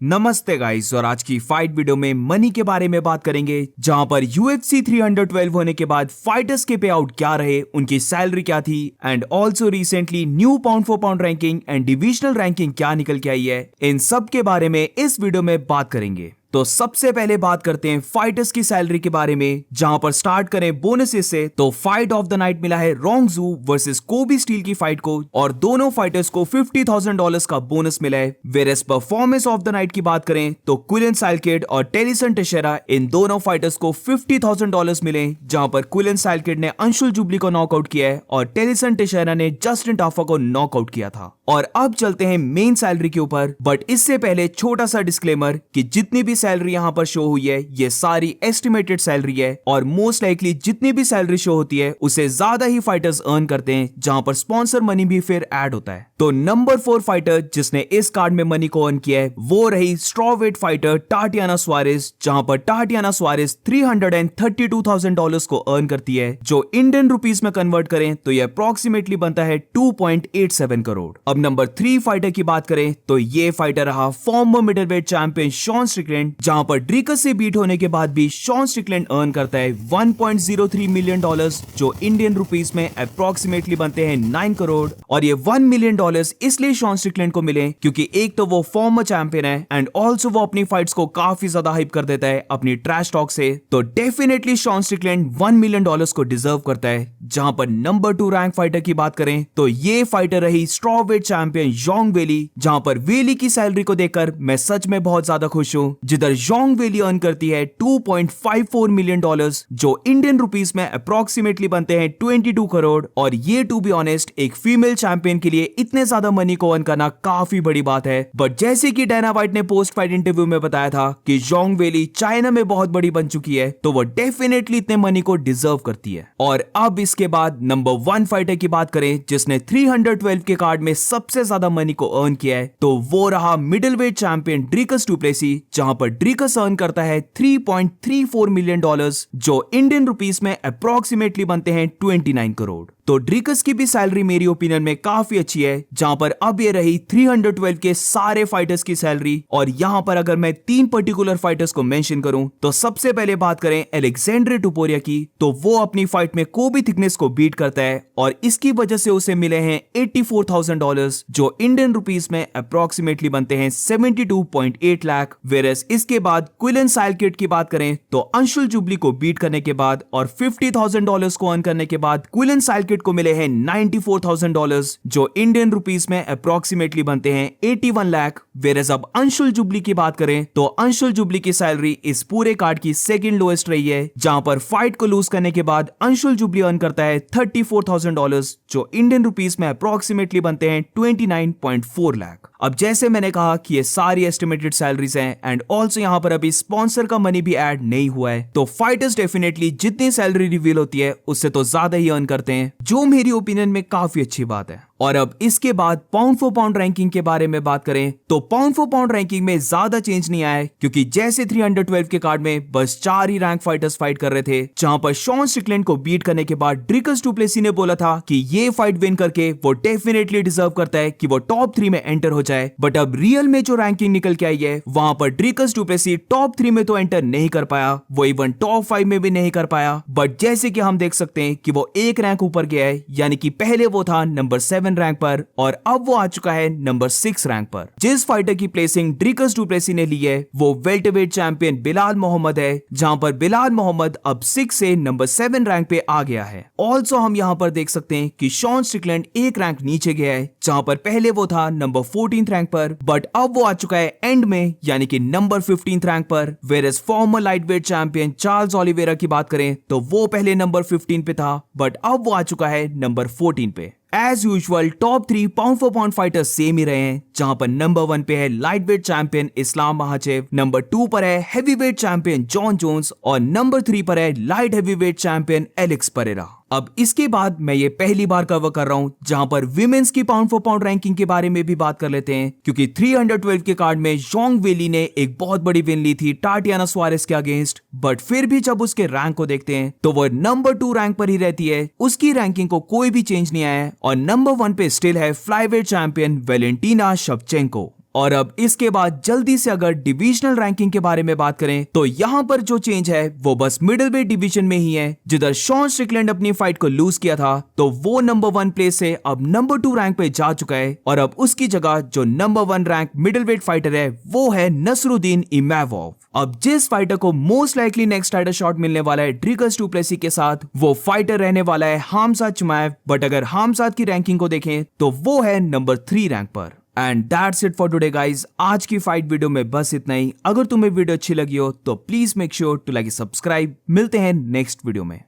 नमस्ते गाइस, और आज की फाइट वीडियो में मनी के बारे में बात करेंगे, जहां पर UFC 312 होने के बाद फाइटर्स के पे आउट क्या रहे, उनकी सैलरी क्या थी, and also recently new pound for pound ranking and divisional ranking क्या निकल के आई है। इन सब के बारे में इस वीडियो में बात करेंगे। तो सबसे पहले बात करते हैं फाइटर्स की सैलरी के बारे में, जहां पर स्टार्ट करें बोनसेस से। तो फाइट ऑफ द नाइट मिला है रोंग जू वर्सेस कोबी स्टील की फाइट को, और दोनों फाइटर्स को $50,000 का बोनस मिला है। Whereas performance of the night की बात करें तो क्विलन साइलकिड और टेरिसन टेशेरा, इन दोनों फाइटर्स को $50,000 मिले, जहां पर क्विलन साइलकिड ने अंशुल जुबली को नॉकआउट किया है और टेरिसन टेशेरा ने जस्टिन टाफा को नॉकआउट किया था। और अब चलते हैं मेन सैलरी के ऊपर, बट इससे पहले छोटा सा डिस्क्लेमर कि जितनी भी सैलरी यहां पर शो हुई है ये सारी एस्टिमेटेड सैलरी है, और मोस्ट लाइकली जितनी भी सैलरी शो होती है उससे ज्यादा ही फाइटर्स अर्न करते हैं, जहां पर स्पॉन्सर मनी भी फिर ऐड होता है। तो नंबर 4 फाइटर जिसने इस कार्ड में मनी को अर्न किया है वो रही स्ट्रॉवेट फाइटर टाटियाना सुआरेज, जहां पर टाटियाना सुआरेज $332,000 को अर्न करती है, जो इंडियन रुपीस में कन्वर्ट करें तो यह अप्रोक्सीमेटली बनता है 2.87 करोड़। अब नंबर 3 फाइटर की बात करें तो ये फाइटर रहा former middleweight champion Sean Strickland, जहां पर ड्रिकस से बीट होने के बाद भी शॉन स्ट्रिकलैंड अर्न करता है $1.03 मिलियन, जो इंडियन रुपीस में अप्रोक्सीमेटली बनते हैं 9 करोड़। और ये $1 मिलियन इसलिए शॉन स्ट्रिकलैंड को मिले क्योंकि एक तो वो फॉर्मर चैंपियन है, एंड ऑल्सो वो अपनी फाइट्स को काफी ज्यादा हाइप कर देता है अपनी ट्रैश टॉक से। तो डेफिनेटली शॉन स्ट्रिकलैंड $1 मिलियन को डिजर्व करता है। जहां पर नंबर 2 रैंक फाइटर की बात करें तो ये फाइटर रही स्ट्रॉवेट चैंपियन जोंग वेली, जहां पर वेली की सैलरी को देखकर मैं सच में बहुत ज्यादा खुश हूं, जिधर जोंग वेली अर्न करती है $2.54 मिलियन, जो इंडियन रुपीस में अप्रोक्सीमेटली बनते हैं 22 करोड़। और ये टू बी ऑनेस्ट एक फीमेल चैंपियन के लिए इतने ज्यादा मनी को अर्न करना काफी बड़ी बात है। बट जैसे कि डायना वाइट ने पोस्ट फाइट इंटरव्यू में बताया था कि जोंग वेली चाइना में बहुत बड़ी बन चुकी है, तो वो डेफिनेटली इतने मनी को डिजर्व करती है। और अब इसके बाद नंबर 1 फाइटर की बात करें जिसने 312 के कार्ड में सबसे ज्यादा मनी को अर्न किया है, तो वो रहा middleweight champion Dricus du Plessis, जहां पर ड्रिकस अर्न करता है $3.34 मिलियन, जो इंडियन रुपीस में अप्रोक्सीमेटली बनते हैं 29 करोड़। तो ड्रिकस की भी सैलरी मेरी ओपिनियन में काफी अच्छी है, जहां पर अब ये रही 312 के सारे फाइटर्स की सैलरी। और यहां पर अगर मैं 3 पर्टिकुलर फाइटर्स को मेंशन करूं तो सबसे पहले बात करें अलेक्जेंड्रे टुपोरिया की, तो वो अपनी फाइट में कोबी थिकनेस को बीट करता है और इसकी वजह से उसे मिले हैं $84,000, जो इंडियन रुपीस में अप्रोक्सीमेटली बनते हैं 72.8 लाख। वेरस इसके बाद क्विलन साइलकिड की बात करें तो अंशुल जुबली को बीट करने के बाद और $50,000 को अर्न करने के बाद क्विलन साइलकिड को मिले हैं $94,000, जो इंडियन रुपीस में अप्रोक्सीमेटली बनते हैं 81 लाख। वेरस अब अंशुल जुबली की बात करें तो अंशुल जुबली की सैलरी इस पूरे कार्ड की सेकंड लोएस्ट रही है, जहां पर फाइट को लूज करने के बाद अंशुल जुबली अर्न करता है $34,000, जो इंडियन रुपीस में अप्रोक्सीमेटली बनते हैं 29.4 लाख। अब जैसे मैंने कहा कि ये सारी एस्टिमेटेड सैलरीज हैं, एंड ऑल्सो यहां पर अभी स्पॉन्सर का मनी भी ऐड नहीं हुआ है, तो फाइटर्स डेफिनेटली जितनी सैलरी रिवील होती है उससे तो ज्यादा ही अर्न करते हैं, जो मेरी ओपिनियन में काफी अच्छी बात है। और अब इसके बाद पाउंड फॉर पाउंड रैंकिंग के बारे में बात करें तो पाउंड फॉर पाउंड रैंकिंग में ज्यादा चेंज नहीं आया है, क्योंकि जैसे 312 के कार्ड में बस 4 ही रैंक फाइटर्स फाइट कर रहे थे, जहां पर शॉन स्ट्रिकलैंड को बीट करने के बाद ड्रिकस डू प्लेसी ने बोला था कि ये फाइट विन करके वो डेफिनेटली डिजर्व करता है कि वो टॉप 3 में एंटर हो जाए। बट अब रियल में जो रैंकिंग निकल के आई है वहां पर ड्रिकस डू प्लेसी टॉप 3 में तो एंटर नहीं कर पाया, वो इवन टॉप 5 में भी नहीं कर पाया। बट जैसे कि हम देख सकते हैं कि वो एक रैंक ऊपर गया है, यानी कि पहले वो था नंबर 7 रैंक पर और अब वो आ चुका है नंबर 6 रैंक पर। जिस फाइटर की प्लेसिंग ड्रिकस डू प्लेसी ने ली है वो वेल्टरवेट चैंपियन बिलाल मोहम्मद है, जहां पर बिलाल मोहम्मद अब 6 से नंबर 7 रैंक पे आ गया है। ऑल्सो हम यहां पर देख सकते हैं कि शॉन स्ट्रिकलैंड एक रैंक नीचे गया है, जहां पर पहले वो था नंबर 14 रैंक पर, बट अब वो आ चुका है एंड में, यानी कि नंबर 15 रैंक पर। Whereas farmer lightweight champion Charles Oliveira की बात करें तो वो पहले नंबर 15 पे था, बट अब वो आ चुका है नंबर 14 पे। As usual top 3 pound for pound fighters same ही रहे हैं, जहां पर नंबर 1 पे है lightweight champion Islam Makhachev, number 2 पर है हैवीवेट चैंपियन जॉन जोन्स, और नंबर 3 पर है light heavyweight champion Alex Pereira. अब इसके बाद मैं ये पहली बार कवर कर रहा हूं जहां पर विमेंस की पाउंड फॉर पाउंड रैंकिंग के बारे में भी बात कर लेते हैं, क्योंकि 312 के कार्ड में जोंग वेली ने एक बहुत बड़ी विन ली थी टाटियाना सुआरेज के अगेंस्ट, बट फिर भी जब उसके रैंक को देखते हैं तो वो नंबर 2 रैंक पर ही रहती है, उसकी रैंकिंग को कोई भी चेंज नहीं आया है। और नंबर 1 पे स्टिल है फ्लाईवेट चैंपियन वैलेंटीना शेवचेंको। और अब इसके बाद जल्दी से अगर डिविजनल रैंकिंग के बारे में बात करें तो यहाँ पर जो चेंज है वो बस मिडिल वेट डिवीजन में ही है। जिधर शॉन स्ट्रिकलैंड अपनी फाइट को लूज किया था तो वो नंबर 1 प्लेस से अब नंबर 2 रैंक पे जा चुका है और अब उसकी जगह जो number 1 rank middle weight fighter है वो है नसरुद्दीन इमामोव। अब जिस फाइटर को most likely next title shot मिलने वाला है ड्रिगस डू प्लेसी के साथ, वो फाइटर रहने वाला है हमजा चिमाएव। बट अगर हमजा की रैंकिंग को देखें तो वो है नंबर 3 रैंक पर। And that's it for today guys. आज की फाइट वीडियो में बस इतना ही। अगर तुम्हें वीडियो अच्छी लगी हो तो please make sure to like subscribe. मिलते हैं नेक्स्ट वीडियो में।